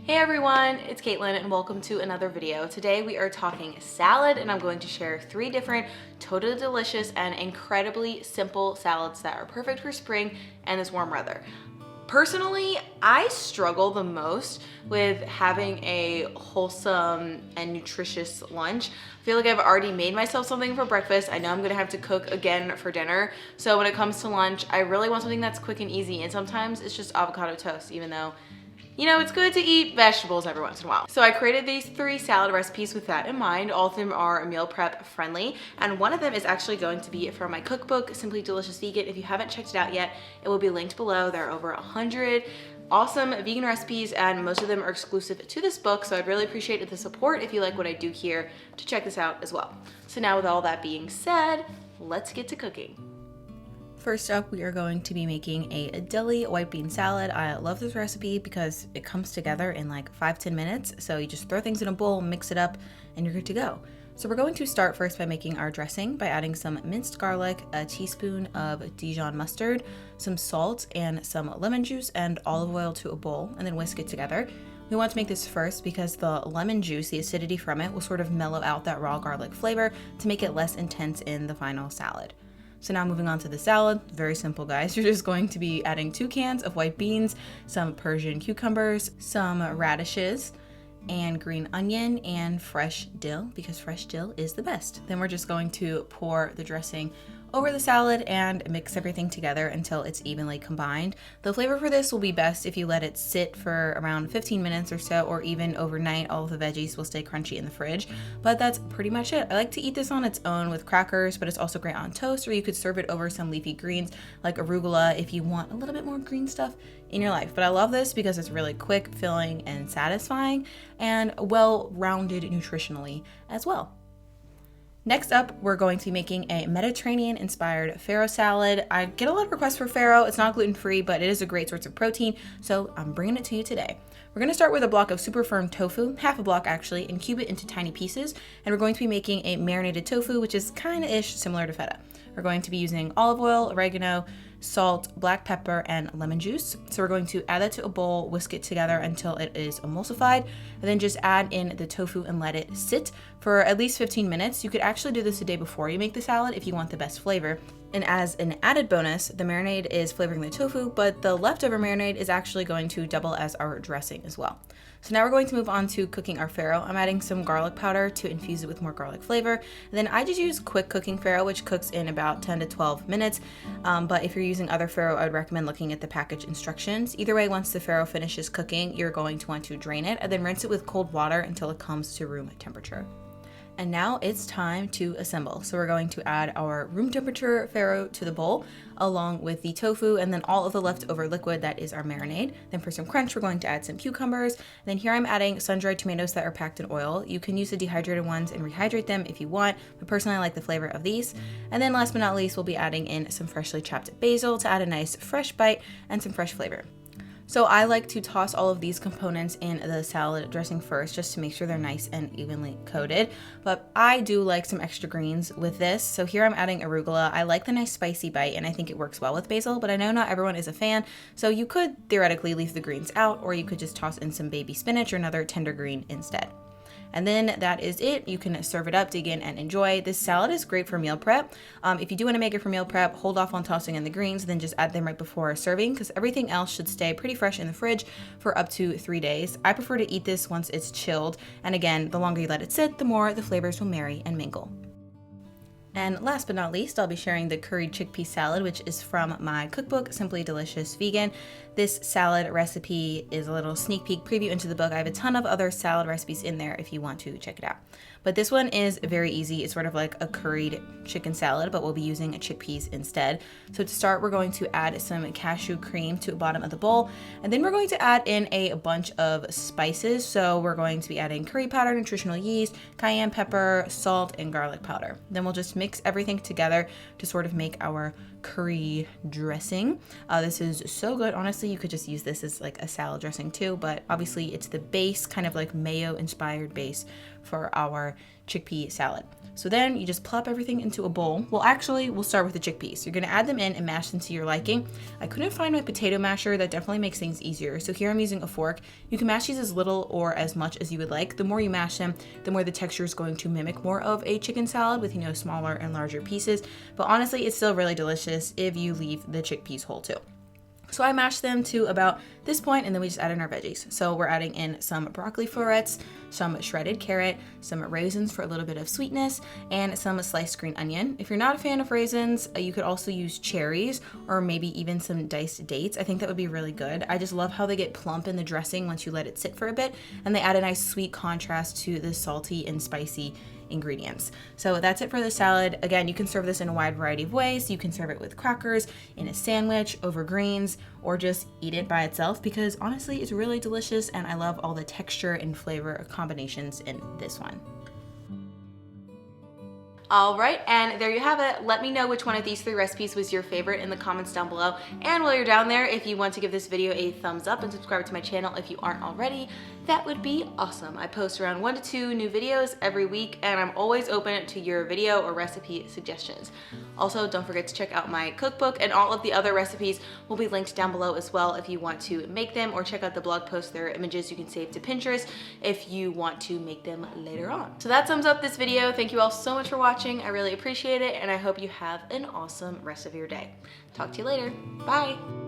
Hey everyone, it's Caitlin and welcome to another video. Today we are talking salad and I'm going to share 3 different totally delicious and incredibly simple salads that are perfect for spring and this warm weather. Personally, I struggle the most with having a wholesome and nutritious lunch. I feel like I've already made myself something for breakfast. I know I'm gonna have to cook again for dinner. So when it comes to lunch, I really want something that's quick and easy. And sometimes it's just avocado toast, even though it's good to eat vegetables every once in a while. So I created these 3 salad recipes with that in mind. All of them are meal prep friendly. And one of them is actually going to be from my cookbook, Simply Delicious Vegan. If you haven't checked it out yet, it will be linked below. There are over 100 awesome vegan recipes and most of them are exclusive to this book. So I'd really appreciate the support if you like what I do here to check this out as well. So now with all that being said, let's get to cooking. First up, we are going to be making a deli white bean salad. I love this recipe because it comes together in like 5-10 minutes. So you just throw things in a bowl, mix it up, and you're good to go. So we're going to start first by making our dressing by adding some minced garlic, a teaspoon of Dijon mustard, some salt, and some lemon juice and olive oil to a bowl, and then whisk it together. We want to make this first because the lemon juice, the acidity from it, will sort of mellow out that raw garlic flavor to make it less intense in the final salad. So now moving on to the salad, very simple guys. You're just going to be adding 2 cans of white beans, some Persian cucumbers, some radishes, and green onion, and fresh dill, because fresh dill is the best. Then we're just going to pour the dressing over the salad and mix everything together until it's evenly combined. The flavor for this will be best if you let it sit for around 15 minutes or so, or even overnight. All of the veggies will stay crunchy in the fridge, but that's pretty much it. I like to eat this on its own with crackers, but it's also great on toast, or you could serve it over some leafy greens like arugula if you want a little bit more green stuff in your life. But I love this because it's really quick, filling, and satisfying, and well-rounded nutritionally as well. Next up, we're going to be making a Mediterranean-inspired Faro salad. I get a lot of requests for Faro. It's not gluten-free, but it is a great source of protein, so I'm bringing it to you today. We're going to start with a block of super firm tofu, half a block actually, and cube it into tiny pieces. And we're going to be making a marinated tofu, which is kind-of-ish similar to feta. We're going to be using olive oil, oregano, salt, black pepper, and lemon juice. So we're going to add that to a bowl, whisk it together until it is emulsified, and then just add in the tofu and let it sit for at least 15 minutes. You could actually do this the day before you make the salad if you want the best flavor. And as an added bonus, the marinade is flavoring the tofu, but the leftover marinade is actually going to double as our dressing as well. So now we're going to move on to cooking our Faro. I'm adding some garlic powder to infuse it with more garlic flavor. And then I just use quick cooking Faro, which cooks in about 10 to 12 minutes. But if you're using other Faro, I would recommend looking at the package instructions. Either way, once the Faro finishes cooking, you're going to want to drain it and then rinse it with cold water until it comes to room temperature. And now it's time to assemble. So we're going to add our room temperature Faro to the bowl along with the tofu and then all of the leftover liquid that is our marinade. Then for some crunch, we're going to add some cucumbers. And then here I'm adding sun-dried tomatoes that are packed in oil. You can use the dehydrated ones and rehydrate them if you want, but personally I like the flavor of these. And then last but not least, we'll be adding in some freshly chopped basil to add a nice fresh bite and some fresh flavor. So I like to toss all of these components in the salad dressing first just to make sure they're nice and evenly coated. But I do like some extra greens with this. So here I'm adding arugula. I like the nice spicy bite and I think it works well with basil, but I know not everyone is a fan. So you could theoretically leave the greens out, or you could just toss in some baby spinach or another tender green instead. And then that is it. You can serve it up, dig in, and enjoy. This salad is great for meal prep. If you do want to make it for meal prep, hold off on tossing in the greens, then just add them right before serving because everything else should stay pretty fresh in the fridge for up to 3 days. I prefer to eat this once it's chilled. And again, the longer you let it sit, the more the flavors will marry and mingle. And last but not least, I'll be sharing the curried chickpea salad, which is from my cookbook, Simply Delicious Vegan. This salad recipe is a little sneak peek preview into the book. I have a ton of other salad recipes in there if you want to check it out. But this one is very easy. It's sort of like a curried chicken salad, but we'll be using chickpeas instead. So to start, we're going to add some cashew cream to the bottom of the bowl. And then we're going to add in a bunch of spices. So we're going to be adding curry powder, nutritional yeast, cayenne pepper, salt, and garlic powder. Then we'll just mix everything together to sort of make our curry dressing. This is so good. Honestly, you could just use this as like a salad dressing too, but obviously it's the base, kind of like mayo inspired base for our our chickpea salad. So then you just plop everything into a bowl. Well, actually, we'll start with the chickpeas. You're gonna add them in and mash them to your liking. I couldn't find my potato masher. That definitely makes things easier. So here I'm using a fork. You can mash these as little or as much as you would like. The more you mash them, the more the texture is going to mimic more of a chicken salad with, smaller and larger pieces. But honestly, it's still really delicious if you leave the chickpeas whole too. So I mashed them to about this point, and then we just add in our veggies. So we're adding in some broccoli florets, some shredded carrot, some raisins for a little bit of sweetness, and some sliced green onion. If you're not a fan of raisins, you could also use cherries or maybe even some diced dates. I think that would be really good. I just love how they get plump in the dressing once you let it sit for a bit, and they add a nice sweet contrast to the salty and spicy ingredients. So that's it for the salad. Again, you can serve this in a wide variety of ways. You can serve it with crackers, in a sandwich, over greens, or just eat it by itself because honestly, it's really delicious and I love all the texture and flavor combinations in this one. All right, and there you have it. Let me know which one of these 3 recipes was your favorite in the comments down below. And while you're down there, if you want to give this video a thumbs up and subscribe to my channel if you aren't already, that would be awesome. I post around 1 to 2 new videos every week, and I'm always open to your video or recipe suggestions. Also, don't forget to check out my cookbook, and all of the other recipes will be linked down below as well if you want to make them, or check out the blog post. There are images you can save to Pinterest if you want to make them later on. So that sums up this video. Thank you all so much for watching. I really appreciate it, and I hope you have an awesome rest of your day. Talk to you later. Bye.